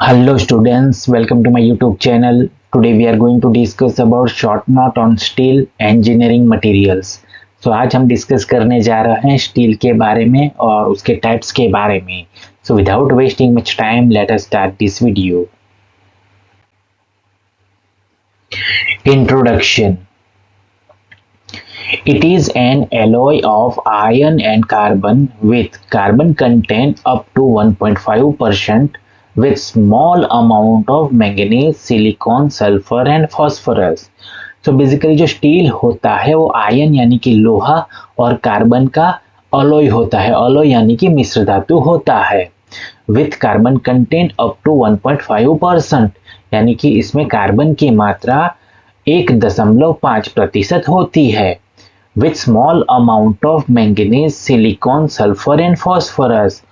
Hello students, welcome to my YouTube channel. Today we are going to discuss about short note on steel engineering materials. So आज हम discuss करने जा रहे हैं steel के बारे में और उसके टाइप्स के बारे में. So without wasting much time, let us start this video. Introduction. It is an alloy of iron and carbon with carbon content up to 1.5% with small amount of manganese, silicon, sulfur and phosphorus. तो basically जो steel होता है वो ion यानी कि लोहा और carbon का अलॉय होता है. अलॉय यानी कि मिश्र धातु होता है. With carbon content up to 1.5% यानी कि इसमें कार्बन की मात्रा 1.5% होती है. With small amount of manganese, silicon, sulphur and phosphorus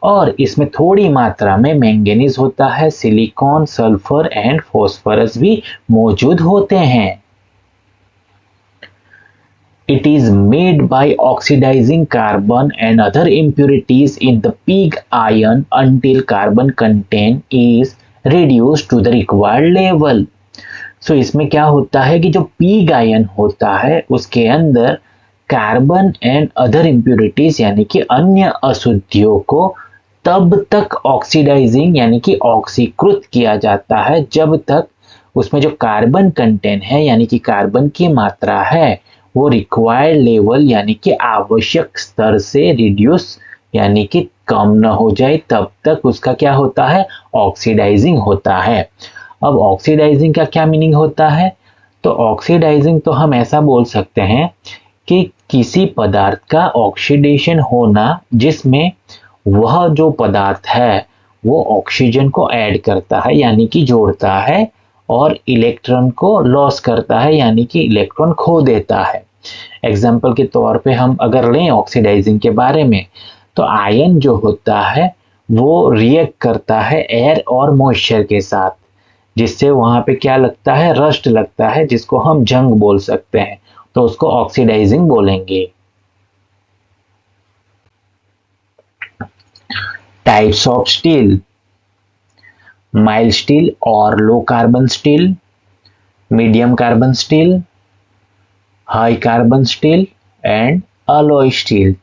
और इसमें थोड़ी मात्रा में मैंगनीज होता है, सिलिकॉन, सल्फर एंड फॉस्फोरस भी मौजूद होते हैं. It is made by oxidizing carbon and other impurities in the pig iron until carbon content is reduced to the required level. So इसमें क्या होता है कि जो pig iron होता है उसके अंदर कार्बन एंड अदर इम्प्यूरिटीज यानी कि अन्य अशुद्धियों को तब तक ऑक्सीडाइजिंग यानी कि ऑक्सीकृत किया जाता है जब तक उसमें जो कार्बन कंटेंट है यानी कि कार्बन की मात्रा है वो रिक्वायर्ड लेवल यानी कि आवश्यक स्तर से रिड्यूस यानी कि कम न हो जाए तब तक उसका क्या होता है, ऑक्सीडाइजिंग होता है. अब ऑक्सीडाइजिंग का क्या मीनिंग होता है? तो ऑक्सीडाइजिंग तो हम ऐसा बोल सकते हैं कि किसी पदार्थ का ऑक्सीडेशन होना जिसमें वह जो पदार्थ है वो ऑक्सीजन को ऐड करता है यानी कि जोड़ता है और इलेक्ट्रॉन को लॉस करता है यानी कि इलेक्ट्रॉन खो देता है. एग्जाम्पल के तौर पे हम अगर लें ऑक्सीडाइजिंग के बारे में तो आयन जो होता है वो रिएक्ट करता है एयर और मॉइस्चर के साथ जिससे वहां पे क्या लगता है, रस्ट लगता है जिसको हम जंग बोल सकते हैं. तो उसको ऑक्सीडाइजिंग बोलेंगे. Types of steel: mild steel or low carbon steel, medium carbon steel, high carbon steel and alloy steel.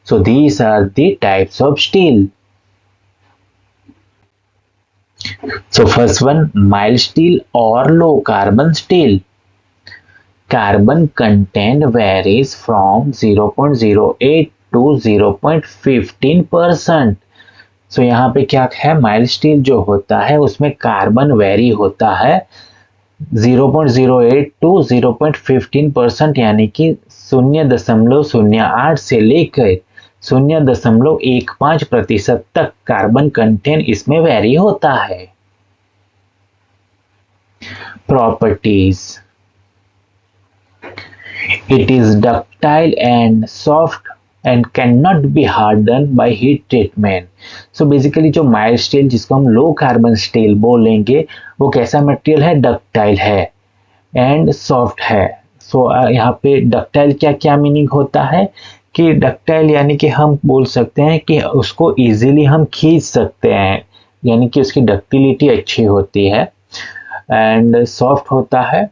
So these are the types of steel. So first one, mild steel or low carbon steel. Carbon content varies from 0.08 to 0.15%. सो यहाँ पे क्या है, mild steel जो होता है उसमें carbon very होता है 0.08 टू 0.15% यानी कि 0.08 से लेकर 0.15% तक कार्बन कंटेंट इसमें वेरी होता है. Properties: it is ductile and soft and cannot be hardened by heat treatment. So basically जो माइल्ड स्टील जिसको हम लो कार्बन स्टील बोलेंगे वो कैसा मटेरियल है, डक्टाइल है एंड सॉफ्ट है. सो यहाँ पे डक्टाइल क्या क्या मीनिंग होता है कि डक्टाइल यानी कि हम बोल सकते हैं कि उसको इजीली हम खींच सकते हैं यानी कि उसकी डक्टिलिटी अच्छी होती है. एंड सॉफ्ट होता है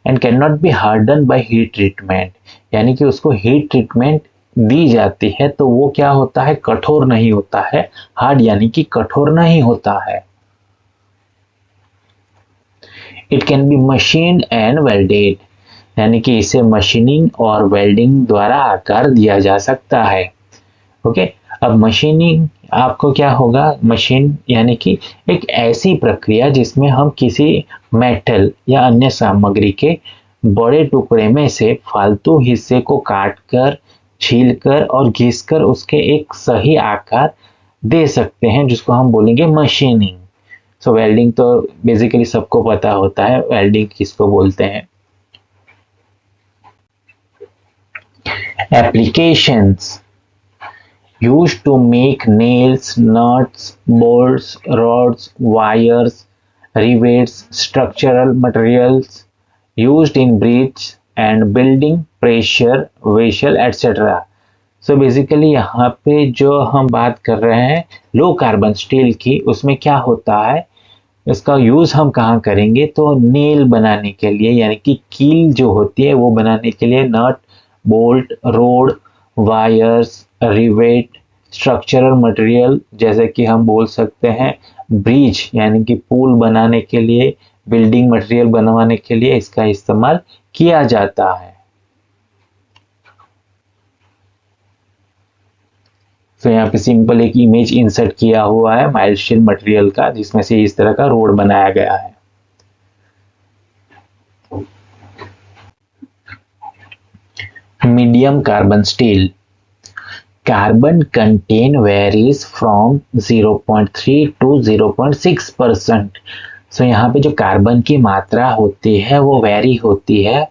and can not be harden bye heat treatment यानी कि उसको हीट ट्रीटमेंट दी जाती है तो वो क्या होता है, कठोर नहीं होता है. हार्ड यानी कि कठोर नहीं होता है. It can be machined and welded यानी कि इसे मशीनिंग और वेल्डिंग द्वारा आकार दिया जा सकता है. ओके, अब मशीनिंग आपको क्या होगा, मशीन यानी कि एक ऐसी प्रक्रिया जिसमें हम किसी मेटल या अन्य सामग्री के बड़े टुकड़े में से फालतू हिस्से को काटकर, छीलकर और घिसकर उसके एक सही आकार दे सकते हैं जिसको हम बोलेंगे मशीनिंग. सो वेल्डिंग तो बेसिकली सबको पता होता है वेल्डिंग किसको बोलते हैं. Applications: used to make nails, nuts, bolts, rods, wires, rivets, structural materials used in bridge and building, pressure vessel etc. So basically यहाँ पे जो हम बात कर रहे हैं लो कार्बन स्टील की, उसमें क्या होता है इसका यूज हम कहाँ करेंगे, तो नेल बनाने के लिए, यानी कि कील जो होती है वो बनाने के लिए, nut, bolt, rod, wires, rivet, structural material जैसे कि हम बोल सकते हैं ब्रिज यानी कि पुल बनाने के लिए, बिल्डिंग मटेरियल बनवाने के लिए इसका इस्तेमाल किया जाता है। तो यहाँ पे सिंपल एक इमेज इंसर्ट किया हुआ है माइल्ड स्टील मटेरियल का, जिसमें से इस तरह का रोड बनाया गया है। Medium carbon steel carbon content varies from 0.3 to 0.6%। सो यहाँ पे जो कार्बन की मात्रा होती है वो वेरी होती है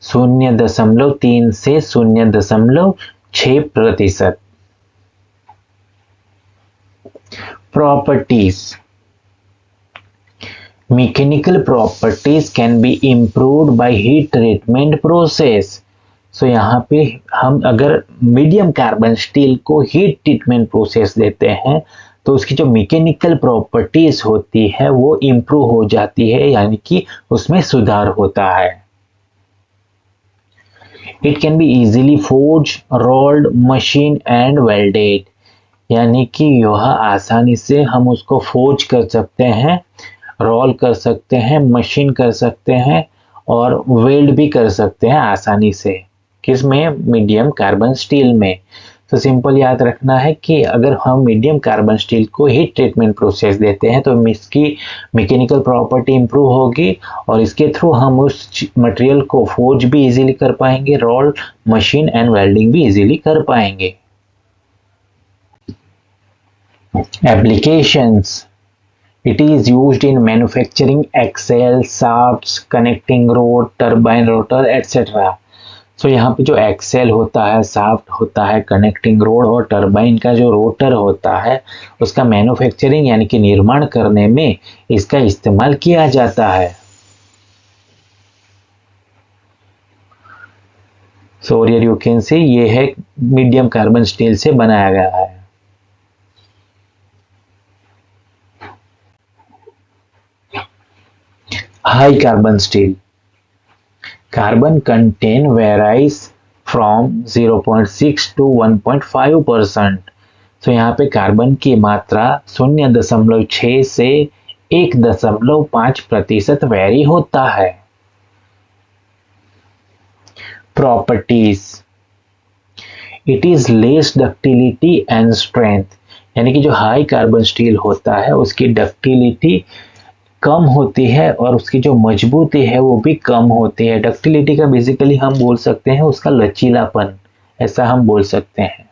0.3 से 0.6%। Properties, mechanical properties can be improved by heat treatment process. So यहाँ पे हम अगर मीडियम कार्बन स्टील को हीट ट्रीटमेंट प्रोसेस देते हैं तो उसकी जो मैकेनिकल प्रॉपर्टीज होती है वो इम्प्रूव हो जाती है, यानी कि उसमें सुधार होता है। It can be easily forge, rolled, machine and welded, यानी कि यह आसानी से हम उसको फोर्ज कर सकते हैं, रोल कर सकते हैं, मशीन कर सकते हैं और वेल्ड भी कर सकते हैं आसानी से। किसमें? मीडियम कार्बन स्टील में। तो सिंपल याद रखना है कि अगर हम मीडियम कार्बन स्टील को हीट ट्रीटमेंट प्रोसेस देते हैं तो इसकी मैकेनिकल प्रॉपर्टी इंप्रूव होगी और इसके थ्रू हम उस मटेरियल को फोर्ज भी इजीली कर पाएंगे, रोल, मशीन एंड वेल्डिंग भी इजीली कर पाएंगे। Applications, it is used in manufacturing axle, shafts, connecting rod, turbine rotor etc। सो यहाँ पे जो एक्सेल होता है, शाफ्ट होता है, कनेक्टिंग रोड और टरबाइन का जो रोटर होता है उसका मैन्युफैक्चरिंग यानी कि निर्माण करने में इसका इस्तेमाल किया जाता है। So here you can see ये है मीडियम कार्बन स्टील से बनाया गया है। High carbon steel, carbon content varies from 0.6 to 1.5%। तो यहाँ पे कार्बन की मात्रा 0.6 से 1.5% वेरी होता है। Properties, it is less ductility and strength, यानी कि जो हाई कार्बन स्टील होता है उसकी डक्टिलिटी कम होती है और उसकी जो मजबूती है वो भी कम होती है। डक्टिलिटी का बेसिकली हम बोल सकते हैं उसका लचीलापन, ऐसा हम बोल सकते हैं।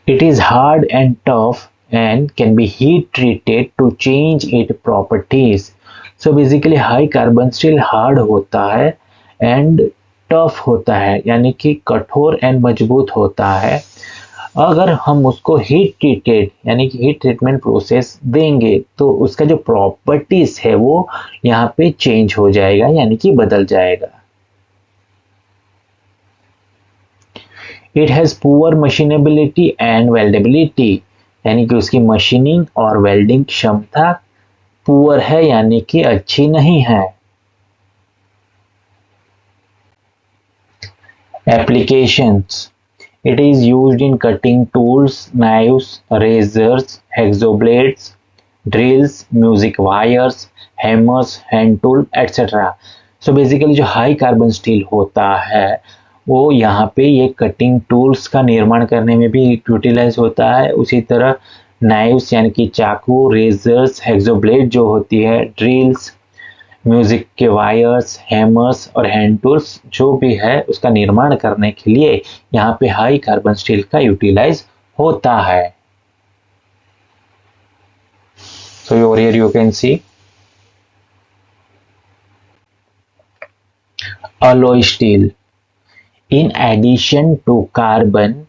It is hard and tough and can be heat treated to change it properties. So basically high carbon steel hard होता है एंड टफ होता है, यानी कि कठोर एंड मजबूत होता है। अगर हम उसको हीट ट्रीटेड यानी कि हीट ट्रीटमेंट प्रोसेस देंगे तो उसका जो प्रॉपर्टीज है वो यहाँ पे चेंज हो जाएगा, यानी कि बदल जाएगा। It has poor machinability and weldability, यानी कि उसकी मशीनिंग और वेल्डिंग क्षमता पुअर है, यानी कि अच्छी नहीं है। Applications, it is used in cutting tools, knives, razors, hacksaw blades, drills, music wires, hammers, hand tool etc। So basically जो हाई कार्बन स्टील होता है वो यहाँ पे ये कटिंग टूल्स का निर्माण करने में भी यूटिलाइज होता है। उसी तरह नाइव्स यानी कि चाकू, रेजर्स, हैक्सो ब्लेड जो होती है, ड्रिल्स, म्यूजिक के वायर्स, हैमर्स और हैंड टूल्स जो भी है उसका निर्माण करने के लिए यहाँ पे हाई कार्बन स्टील का यूटिलाइज होता है। सो over here you can see alloy steel। In addition to carbon,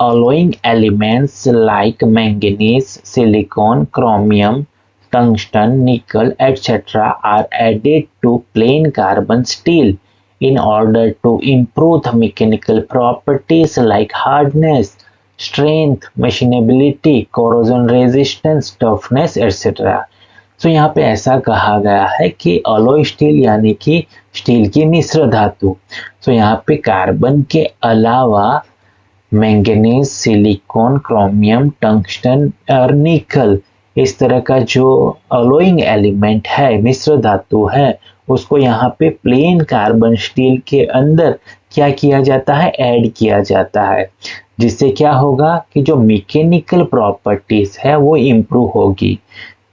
alloying elements like manganese, silicon, chromium, tungsten, nickel, etc. are added to plain carbon steel in order to improve the mechanical properties like hardness, strength, machinability, corrosion resistance, toughness etcetera. तो यहाँ पे ऐसा कहा गया है कि alloy steel यानी कि स्टील की मिश्र धातु, तो यहाँ पे कार्बन के अलावा मैंगनीज, सिलिकॉन, क्रोमियम, टंगस्टन और निकल, इस तरह का जो अलॉइंग एलिमेंट है, मिश्र धातु है, उसको यहाँ पे प्लेन कार्बन स्टील के अंदर क्या किया जाता है, ऐड किया जाता है, जिससे क्या होगा कि जो मैकेनिकल प्रॉपर्टीज है वो इम्प्रूव होगी,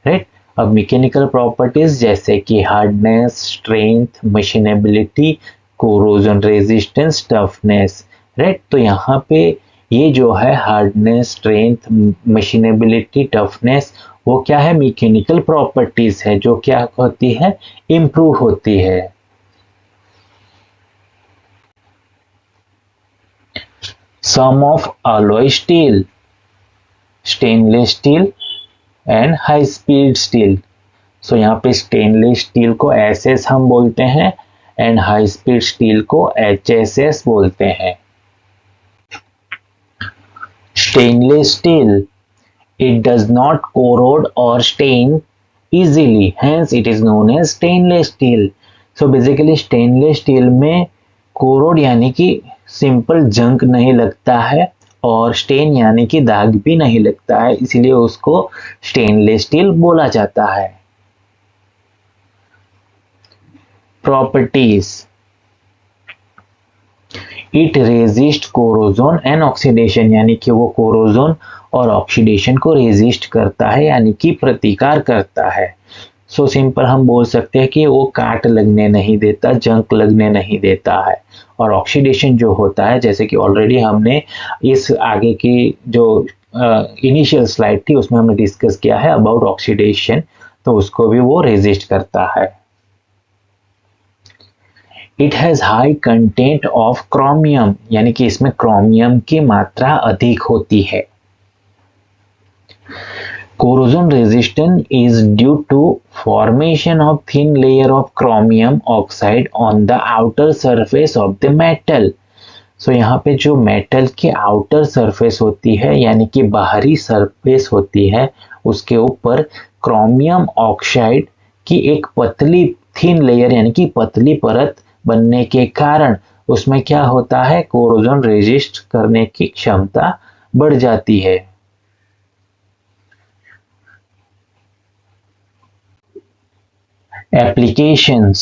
राइट। अब मैकेनिकल प्रॉपर्टीज जैसे कि hardness, strength, machinability, corrosion resistance, toughness, right. तो यहाँ पे ये जो है हार्डनेस, स्ट्रेंथ, मशीनेबिलिटी, टफनेस, वो क्या है, मैकेनिकल प्रॉपर्टीज है जो क्या होती है, इम्प्रूव होती है। Some of alloy steel, stainless steel and high speed steel. So यहाँ पे स्टेनलेस स्टील को SS हम बोलते हैं एंड हाई स्पीड स्टील को HSS बोलते हैं। Stainless steel, it does not corrode or stain easily, hence it is known as stainless steel. So basically stainless steel में कोरोड यानी कि सिंपल जंग नहीं लगता है और स्टेन यानी कि दाग भी नहीं लगता है, इसीलिए उसको स्टेनलेस स्टील बोला जाता है। Properties, it resist corrosion and oxidation, यानी कि वो कोरोजन और ऑक्सीडेशन को रेजिस्ट करता है यानी कि प्रतिकार करता है। सो सिंपल हम बोल सकते हैं कि वो काट लगने नहीं देता, जंग लगने नहीं देता है। और ऑक्सीडेशन जो होता है, जैसे कि ऑलरेडी हमने इस आगे की जो इनिशियल स्लाइड थी उसमें हमने डिस्कस किया है अबाउट ऑक्सीडेशन, तो उसको भी वो रेजिस्ट करता है। It has high content of chromium, यानी कि इसमें क्रोमियम की मात्रा अधिक होती है। Corrosion resistance is due to formation of thin layer of chromium oxide on the outer surface of the metal. So यहाँ पे जो मेटल की आउटर सरफेस होती है यानी कि बाहरी सरफेस होती है, उसके ऊपर क्रोमियम ऑक्साइड की एक पतली थिन लेयर यानी कि पतली परत बनने के कारण उसमें क्या होता है, कोरोजन रेजिस्ट करने की क्षमता बढ़ जाती है। Applications,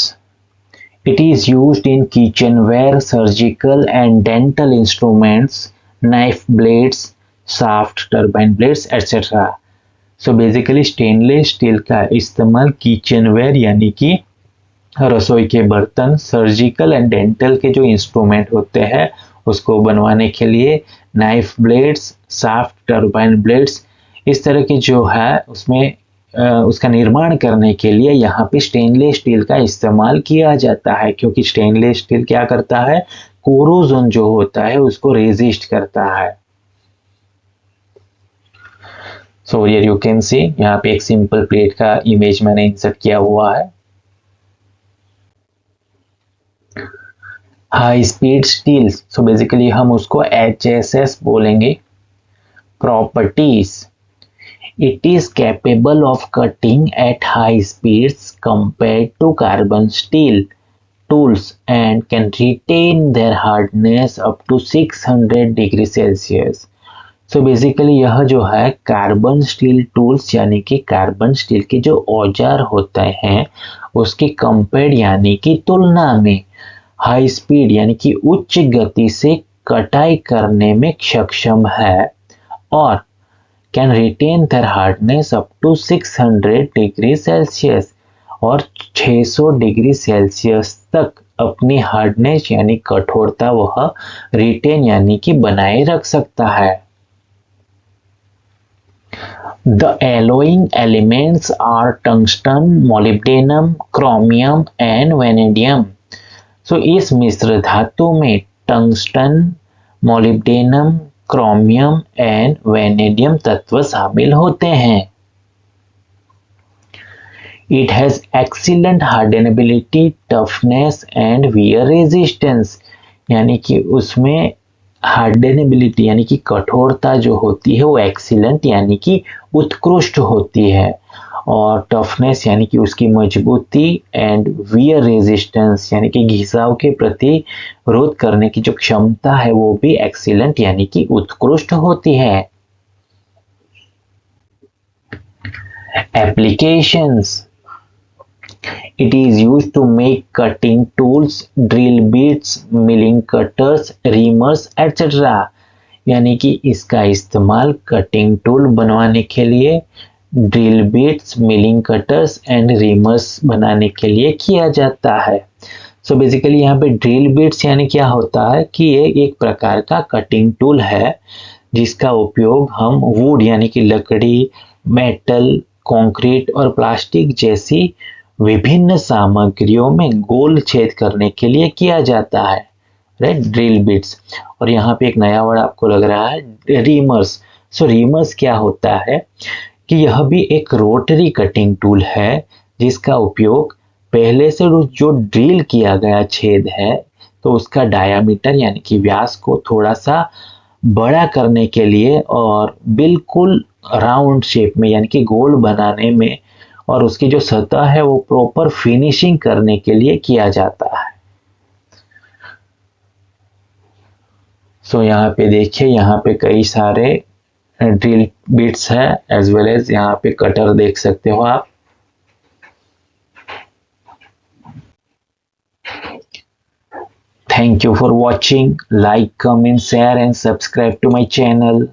it is used in kitchenware, surgical and dental instruments, knife blades, shaft, turbine blades, etc. So basically stainless steel का इस्तेमाल किचनवेयर यानी कि रसोई के बर्तन, सर्जिकल एंड डेंटल के जो इंस्ट्रूमेंट होते हैं उसको बनवाने के लिए, knife blades, shaft, turbine blades, इस तरह के जो है उसमें उसका निर्माण करने के लिए यहाँ पे स्टेनलेस स्टील का इस्तेमाल किया जाता है, क्योंकि स्टेनलेस स्टील क्या करता है, कोरोजन जो होता है उसको रेजिस्ट करता है। So here you can see, यहाँ पे एक सिंपल प्लेट का इमेज मैंने इंसर्ट किया हुआ है। High speed steel, so basically हम उसको HSS बोलेंगे। Properties, it is capable of cutting at high speeds compared to carbon steel tools and can retain their hardness up to 600 degree Celsius. So basically यह जो है carbon steel tools यानी कि carbon steel के जो औजार होते हैं उसके कंपेयर यानी कि तुलना में हाई स्पीड यानी कि उच्च गति से कटाई करने में सक्षम है और can retain their hardness up to 600 degree Celsius, और 600 डिग्री सेल्सियस तक अपनी हार्डनेस यानी कठोरता वह रिटेन यानी कि बनाए रख सकता है। The alloying elements are tungsten, molybdenum, chromium and vanadium. So इस मिश्र धातु में tungsten, molybdenum, chromium and vanadium तत्व शामिल होते हैं। It has excellent hardenability, toughness and wear resistance, यानी कि उसमें हार्डनेबिलिटी यानी कि कठोरता जो होती है वो एक्सीलेंट यानी कि उत्कृष्ट होती है, और टफनेस यानी कि उसकी मजबूती, एंड वियर रेजिस्टेंस यानी कि घिसाव के प्रति विरोध करने की जो क्षमता है वो भी एक्सीलेंट यानी कि उत्कृष्ट होती है। Applications, it is used to make cutting tools, drill bits, milling cutters, reamers etc. यानी कि इसका इस्तेमाल कटिंग टूल बनवाने के लिए, drill bits, milling cutters and reamers बनाने के लिए किया जाता है। सो बेसिकली यहाँ पे ड्रिल बिट्स यानी क्या होता है कि ये एक प्रकार का कटिंग टूल है जिसका उपयोग हम वुड यानी कि लकड़ी, मेटल, कंक्रीट और प्लास्टिक जैसी विभिन्न सामग्रियों में गोल छेद करने के लिए किया जाता है, राइट, ड्रिल बिट्स। और यहाँ पे एक नया वर्ड आपको लग रहा है, रीमर्स। सो रीमर्स क्या होता है कि यह भी एक रोटरी कटिंग टूल है जिसका उपयोग पहले से जो ड्रिल किया गया छेद है तो उसका डायामीटर यानी कि व्यास को थोड़ा सा बड़ा करने के लिए और बिल्कुल राउंड शेप में यानी कि गोल बनाने में, और उसकी जो सतह है वो प्रॉपर फिनिशिंग करने के लिए किया जाता है। सो यहाँ पे देखिए, यहाँ पे कई सारे ड्रिल बिट्स है एज वेल एज यहाँ पे कटर देख सकते हो आप। Thank you for watching. Like, comment, share and subscribe to my channel.